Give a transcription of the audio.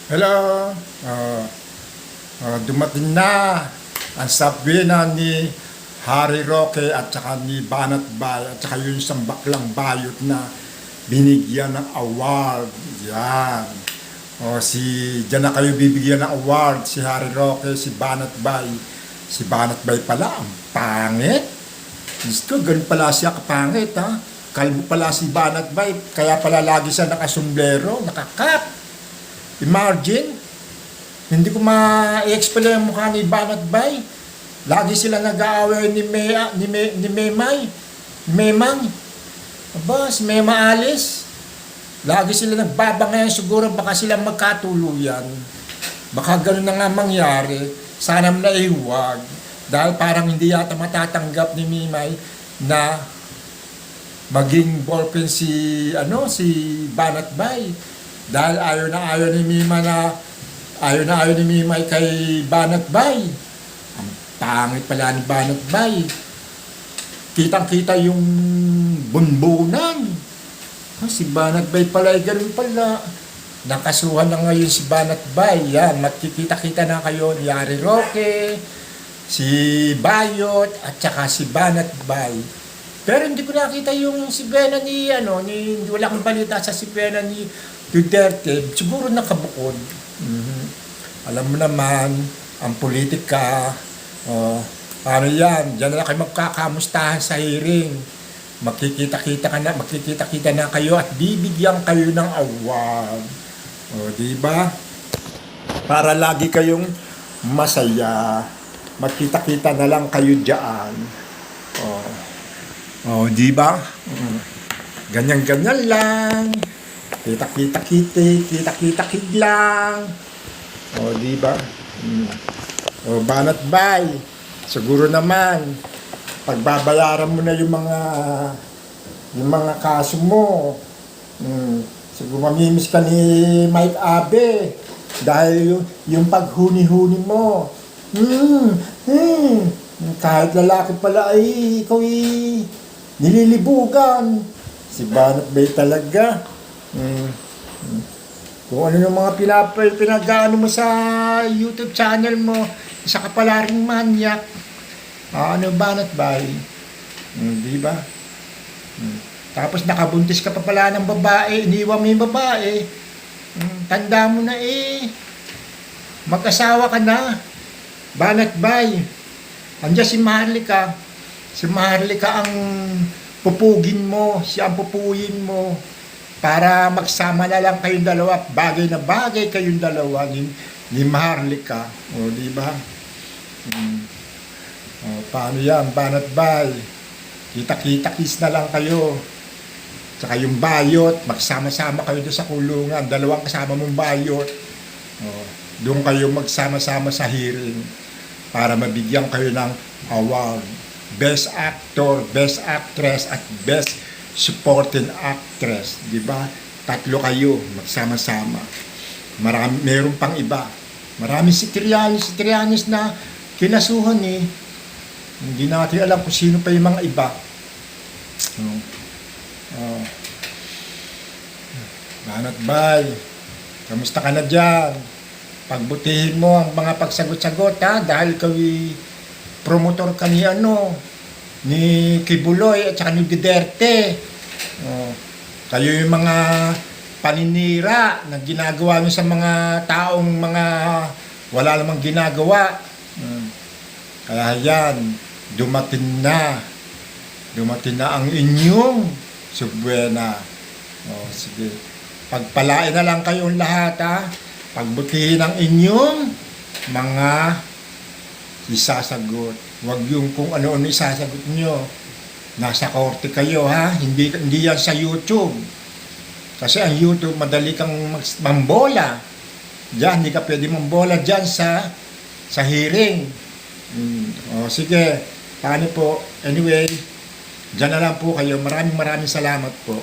Hello, dumating na ang sabina ni Harry Roque at saka ni Banat Bay at saka yung isang baklang bayot na binigyan ng award. Yan. Diyan na kayo bibigyan ng award. Si Harry Roque, si Banat Bay. Si Banat Bay pala, ang pangit. Gusto, ganun pala siya kapangit, ha? Kalbo pala si Banat Bay, kaya pala lagi siya nakasumblero, nakakap. Imagine, hindi ko ma-explain ang mukha ni Banat Bay. Lagi sila nag-aaway ni Memang. Aba, si Mema Alice. Lagi sila nagbabangayan, siguro baka sila magkatuluyan. Baka ganun na nga mangyari. Sana na ihuwag. Dahil parang hindi yata matatanggap ni Mimay na maging ballpen si Banat Bay. Dahil ayaw na ayaw ni Mimay kay Banat Bay. Ang pangit pala ni Banat Bay. Kitang-kita yung bunbunan. Si Banat Bay pala ay ganun pala. Nakasuhan na ngayon si Banat Bay. Yan, magkikita-kita na kayo ni Harry Roque, si Bayot, at saka si Banat Bay. Pero hindi ko nakita yung si Bena wala akong balita sa si Bena ni Duterte. Siguro nakabukod. Alam mo naman, ang politika, paano yan? Diyan na lang kayo magkakamustahan sa hearing. Makikita-kita na kayo at bibigyan kayo ng award. Diba? Para lagi kayong masaya. Magkita-kita na lang kayo diyan. Diba? Ganyan-ganyan lang. Kita-kita lang. Diba? Banat Bay, siguro naman, pagbabayaran mo na yung mga kaso mo. Siguro mamimiss ka ni Mike Abe dahil yung paghuni-huni mo. Kahit lalaki pala ay ikaw nililibugan. Si Banat Bay talaga. Kung ano yung mga pinag-ano mo sa YouTube channel mo, isa ka pala ring manyak. Banat Bay? Diba? Tapos nakabuntis ka pa pala ng babae, iniwan mo yung babae. Tanda mo na mag-asawa ka na. Banat Bay. Andiyan si Maharlika. Si Maharlika ang pupugin mo, siya ang pupuyin mo para magsama na lang kayong dalawa. Bagay na bagay kayong dalawa ni Maharlika. Diba? Paano yan, Banat Bay? Kita-kita-kiss na lang kayo. Tsaka yung Bayot, magsama-sama kayo doon sa kulungan. Dalawang kasama mong Bayot. Doon kayo magsama-sama sa hearing para mabigyan kayo ng award. Best Actor, Best Actress, at Best Supporting Actress. Diba? 3 kayo magsama-sama. Meron pang iba. Maraming Citrianis na kinasuhan Hindi natin alam kung sino pa yung mga iba. Banat Bay, kamusta ka na dyan? Pagbutihin mo ang mga pagsagot-sagot, ha? Dahil kawi promotor ka ni Kibuloy at saka ni Duterte. Kayo yung mga paninira na ginagawa nyo sa mga taong wala namang ginagawa. Kaya yan, dumating na ang inyong subwena. Sige. Pagpalain na lang kayong lahat, ha? Pagbutihin ang inyong mga isasagot. Huwag yung kung ano-ano isasagot nyo. Nasa korte kayo, ha? Hindi yan sa YouTube. Kasi ang YouTube, madali kang mambola. Diyan, hindi ka pwede mambola dyan sa hearing. Sige. Paano po? Anyway, dyan na lang po kayo. Maraming salamat po.